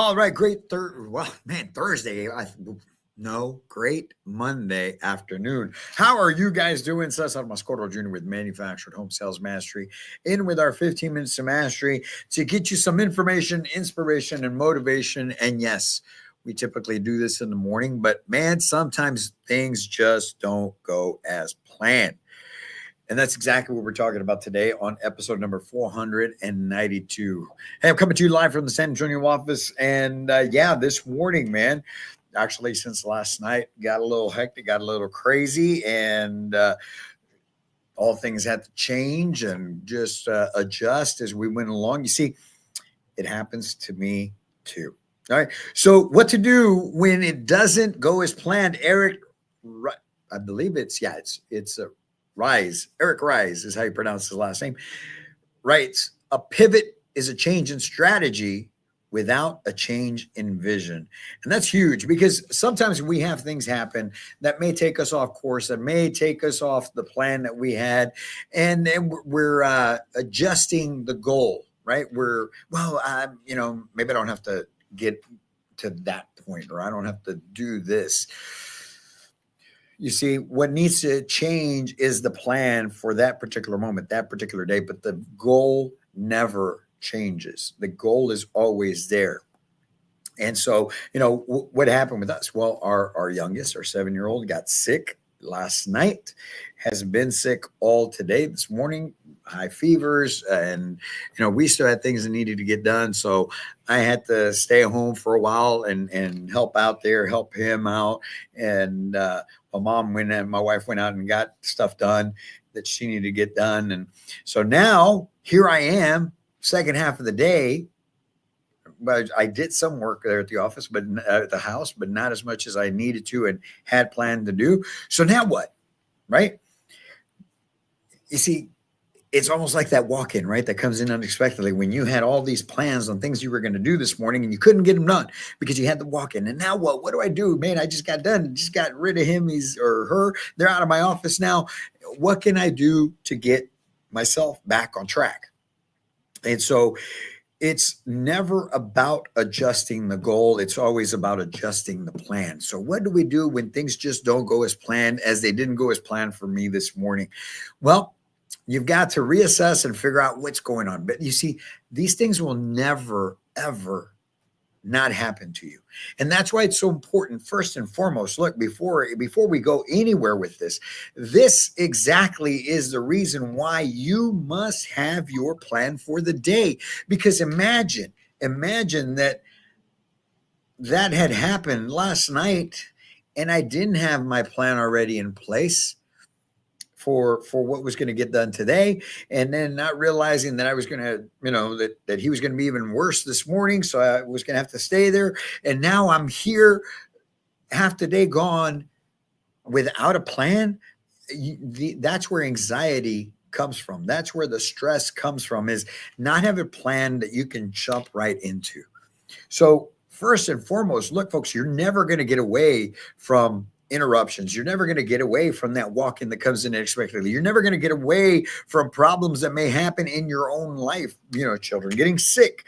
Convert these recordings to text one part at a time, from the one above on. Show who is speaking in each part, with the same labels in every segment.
Speaker 1: All right, Thursday. No, great Monday afternoon. How are you guys doing? Cesar Mascoro Jr. with Manufactured Home Sales Mastery, in with our 15 minutes to mastery to get you some information, inspiration, and motivation. And yes, we typically do this in the morning, but man, sometimes things just don't go as planned. And that's exactly what we're talking about today on episode number 492. Hey, I'm coming to you live from the San Antonio office. And this morning, man, actually, since last night, got a little hectic, got a little crazy, and all things had to change and just adjust as we went along. You see, it happens to me too. All right. So, what to do when it doesn't go as planned? I believe it's Rise. Eric Rise is how you pronounce his last name. Writes, a pivot is a change in strategy without a change in vision. And that's huge because sometimes we have things happen that may take us off course, that may take us off the plan that we had. And then we're adjusting the goal, right? Maybe I don't have to get to that point, or I don't have to do this. You see, what needs to change is the plan for that particular moment, that particular day, but the goal never changes. The goal is always there. And so, what happened with us? Well, our youngest, our 7-year-old, got sick last night, has been sick all today, this morning, high fevers, and we still had things that needed to get done. So I had to stay home for a while and help out there, help him out. And my wife went out and got stuff done that she needed to get done. And so now here I am, second half of the day. But I did some work there at the office, but at the house, but not as much as I needed to and had planned to do. So now what? Right? You see, it's almost like that walk-in, right? That comes in unexpectedly when you had all these plans on things you were going to do this morning and you couldn't get them done because you had the walk-in. And now what? What do I do? Man, I just got done. Just got rid of him or her. They're out of my office now. What can I do to get myself back on track? And so it's never about adjusting the goal. It's always about adjusting the plan. So what do we do when things just don't go as planned, as they didn't go as planned for me this morning? Well, you've got to reassess and figure out what's going on. But you see, these things will never, ever not happen to you. And that's why it's so important. First and foremost, look, before we go anywhere with this exactly is the reason why you must have your plan for the day. Because imagine that had happened last night and I didn't have my plan already in place for what was going to get done today, and then not realizing that I was going to, that he was going to be even worse this morning. So I was going to have to stay there. And now I'm here, half the day gone without a plan. That's where anxiety comes from. That's where the stress comes from, is not having a plan that you can jump right into. So first and foremost, look, folks, you're never going to get away from interruptions. You're never going to get away from that walk-in that comes in unexpectedly. You're never going to get away from problems that may happen in your own life. Children getting sick,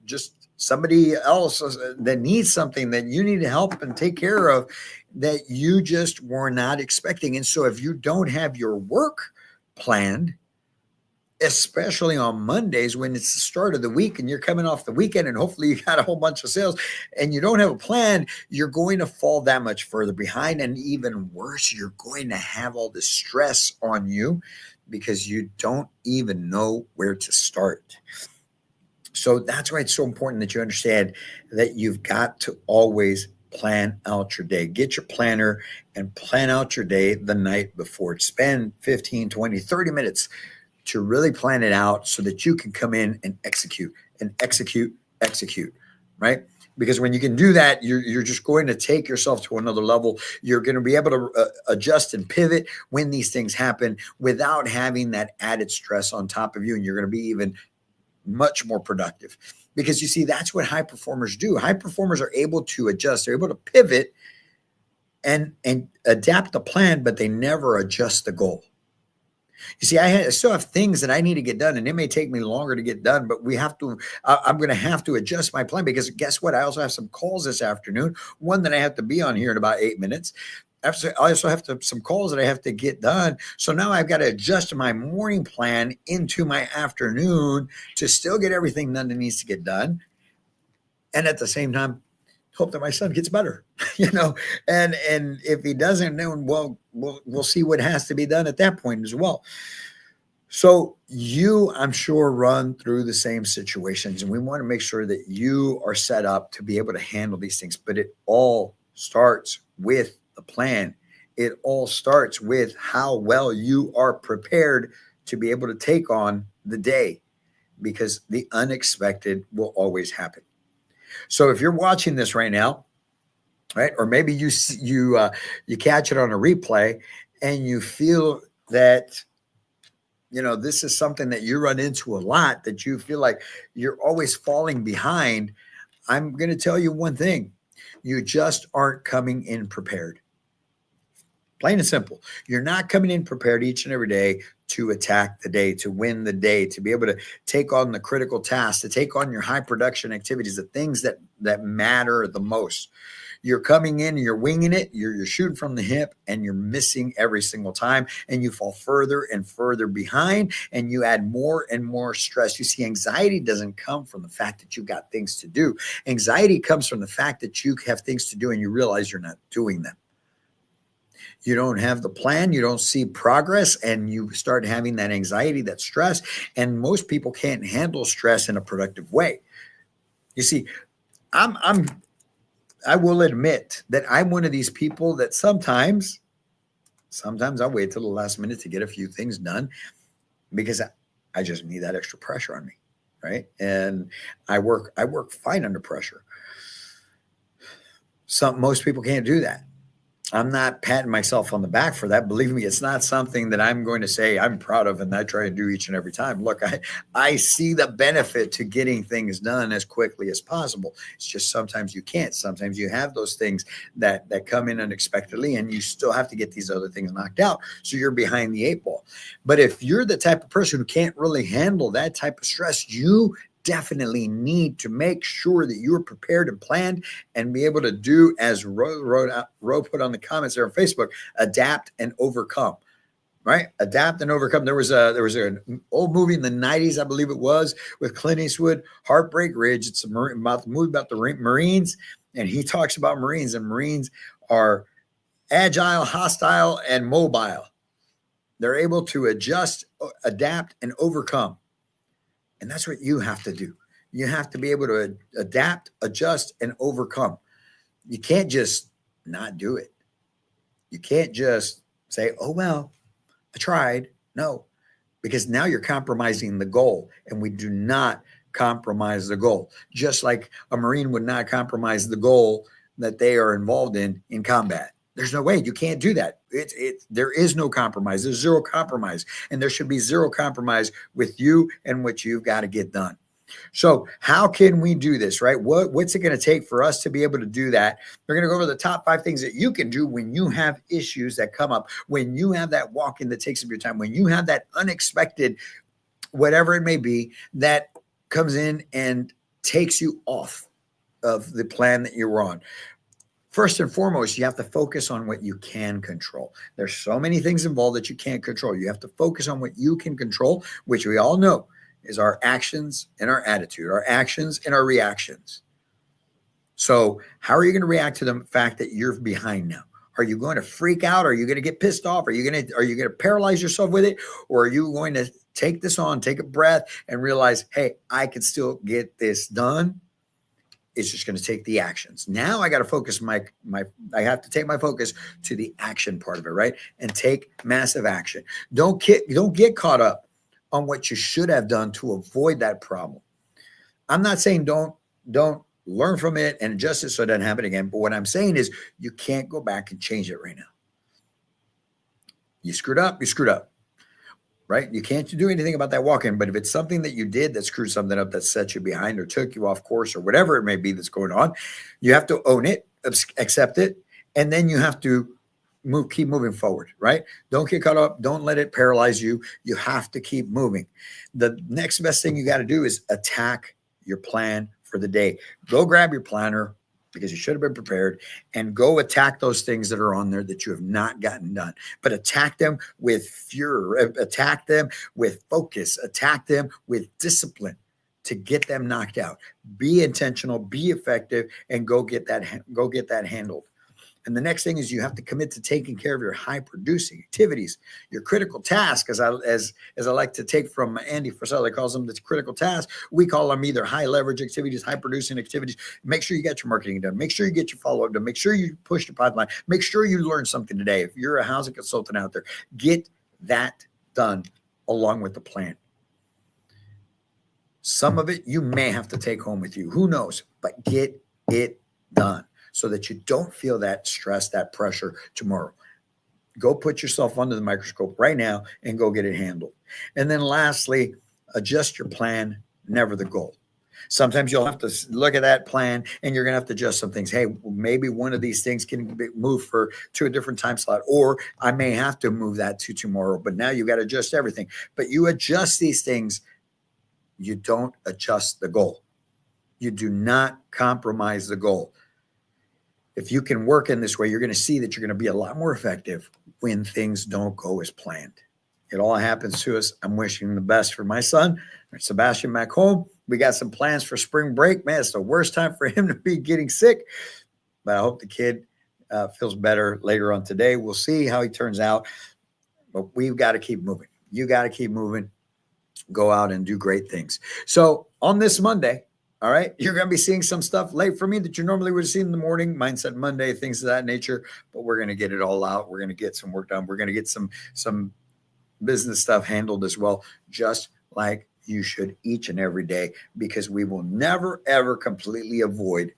Speaker 1: just somebody else that needs something that you need to help and take care of that you just were not expecting. And so if you don't have your work planned, especially on Mondays when it's the start of the week and you're coming off the weekend and hopefully you got a whole bunch of sales and you don't have a plan, you're going to fall that much further behind. And even worse, you're going to have all this stress on you because you don't even know where to start. So that's why it's so important that you understand that you've got to always plan out your day. Get your planner and plan out your day the night before. Spend 15, 20, 30 minutes to really plan it out so that you can come in and execute, right? Because when you can do that, you're just going to take yourself to another level. You're going to be able to adjust and pivot when these things happen without having that added stress on top of you. And you're going to be even much more productive. Because you see, that's what high performers do. High performers are able to adjust. They're able to pivot and adapt the plan, but they never adjust the goal. You see, I still have things that I need to get done, and it may take me longer to get done, but we have to, I'm going to have to adjust my plan because guess what? I also have some calls this afternoon, one that I have to be on here in about 8 minutes. I also have some calls that I have to get done. So now I've got to adjust my morning plan into my afternoon to still get everything done that needs to get done. And at the same time, hope that my son gets better, and if he doesn't, then we'll see what has to be done at that point as well. So I'm sure, run through the same situations, and we want to make sure that you are set up to be able to handle these things. But it all starts with the plan. It all starts with how well you are prepared to be able to take on the day, because the unexpected will always happen. So if you're watching this right now, right, or maybe you catch it on a replay and you feel that this is something that you run into a lot, that you feel like you're always falling behind, I'm going to tell you one thing: you just aren't coming in prepared. Plain and simple. You're not coming in prepared each and every day to attack the day, to win the day, to be able to take on the critical tasks, to take on your high production activities, the things that matter the most. You're coming in and you're winging it. You're shooting from the hip, and you're missing every single time, and you fall further and further behind, and you add more and more stress. You see, anxiety doesn't come from the fact that you've got things to do. Anxiety comes from the fact that you have things to do and you realize you're not doing them. You don't have the plan, you don't see progress, and you start having that anxiety, that stress. And most people can't handle stress in a productive way. You see, I will admit that I'm one of these people that sometimes I wait till the last minute to get a few things done because I just need that extra pressure on me, right? And I work fine under pressure. Most people can't do that. I'm not patting myself on the back for that. Believe me, it's not something that I'm going to say I'm proud of and I try to do each and every time. Look, I see the benefit to getting things done as quickly as possible. It's just sometimes you can't. Sometimes you have those things that come in unexpectedly, and you still have to get these other things knocked out. So you're behind the 8 ball. But if you're the type of person who can't really handle that type of stress, you definitely need to make sure that you're prepared and planned and be able to do, as Ro put on the comments there on Facebook, adapt and overcome. Right? Adapt and overcome. There was an old movie in the 90s, I believe it was, with Clint Eastwood, Heartbreak Ridge. It's about the movie about the Marines, and he talks about Marines, and Marines are agile, hostile, and mobile. They're able to adjust, adapt, and overcome. And that's what you have to do. You have to be able to adapt, adjust, and overcome. You can't just not do it. You can't just say, oh, well, I tried. No, because now you're compromising the goal, and we do not compromise the goal. Just like a Marine would not compromise the goal that they are involved in combat. There's no way. You can't do that. There is no compromise. There's zero compromise. And there should be zero compromise with you and what you've got to get done. So how can we do this, right? What's it going to take for us to be able to do that? We're going to go over the top 5 things that you can do when you have issues that come up, when you have that walk-in that takes up your time, when you have that unexpected, whatever it may be, that comes in and takes you off of the plan that you were on. First and foremost, you have to focus on what you can control. There's so many things involved that you can't control. You have to focus on what you can control, which we all know is our actions and our attitude, our actions and our reactions. So how are you going to react to the fact that you're behind now? Are you going to freak out? Are you going to get pissed off? Are you going to paralyze yourself with it? Or are you going to take this on, take a breath, and realize, hey, I can still get this done? It's just going to take the actions. Now I got to focus I have to take my focus to the action part of it, right? And take massive action. Don't get caught up on what you should have done to avoid that problem. I'm not saying don't learn from it and adjust it so it doesn't happen again. But what I'm saying is you can't go back and change it right now. You screwed up, right? You can't do anything about that walk-in. But if it's something that you did that screwed something up, that set you behind or took you off course or whatever it may be that's going on, you have to own it, accept it, and then you have to keep moving forward, right? Don't get caught up. Don't let it paralyze you. You have to keep moving. The next best thing you got to do is attack your plan for the day. Go grab your planner because you should have been prepared and go attack those things that are on there that you have not gotten done. But attack them with fury, attack them with focus, attack them with discipline to get them knocked out. Be intentional, be effective, and go get that handled. And the next thing is you have to commit to taking care of your high producing activities, your critical tasks, as I like to take from Andy Frisella, he calls them the critical tasks. We call them either high leverage activities, high producing activities. Make sure you get your marketing done. Make sure you get your follow up done. Make sure you push the pipeline. Make sure you learn something today. If you're a housing consultant out there, get that done along with the plan. Some of it you may have to take home with you. Who knows? But get it done so that you don't feel that stress, that pressure tomorrow. Go put yourself under the microscope right now and go get it handled. And then lastly, adjust your plan, never the goal. Sometimes you'll have to look at that plan and you're going to have to adjust some things. Hey, maybe one of these things can be moved to a different time slot, or I may have to move that to tomorrow, but now you got to adjust everything. But you adjust these things. You don't adjust the goal. You do not compromise the goal. If you can work in this way, you're going to see that you're going to be a lot more effective when things don't go as planned. It all happens to us. I'm wishing the best for my son, Sebastian, back home. We got some plans for spring break. Man, it's the worst time for him to be getting sick, but I hope the kid feels better later on today. We'll see how he turns out, but we've got to keep moving. You got to keep moving. Go out and do great things. So on this Monday, all right, you're going to be seeing some stuff late for me that you normally would see in the morning, Mindset Monday, things of that nature, but we're going to get it all out. We're going to get some work done. We're going to get some business stuff handled as well, just like you should each and every day, because we will never, ever completely avoid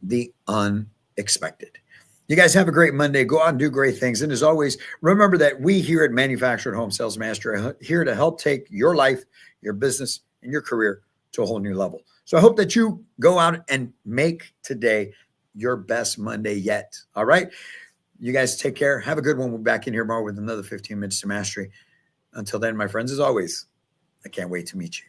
Speaker 1: the unexpected. You guys have a great Monday. Go out and do great things. And as always, remember that we here at Manufactured Home Sales Mastery are here to help take your life, your business, and your career to a whole new level. So I hope that you go out and make today your best Monday yet. All right. You guys take care. Have a good one. We'll be back in here tomorrow with another 15 minutes to mastery. Until then, my friends, as always, I can't wait to meet you.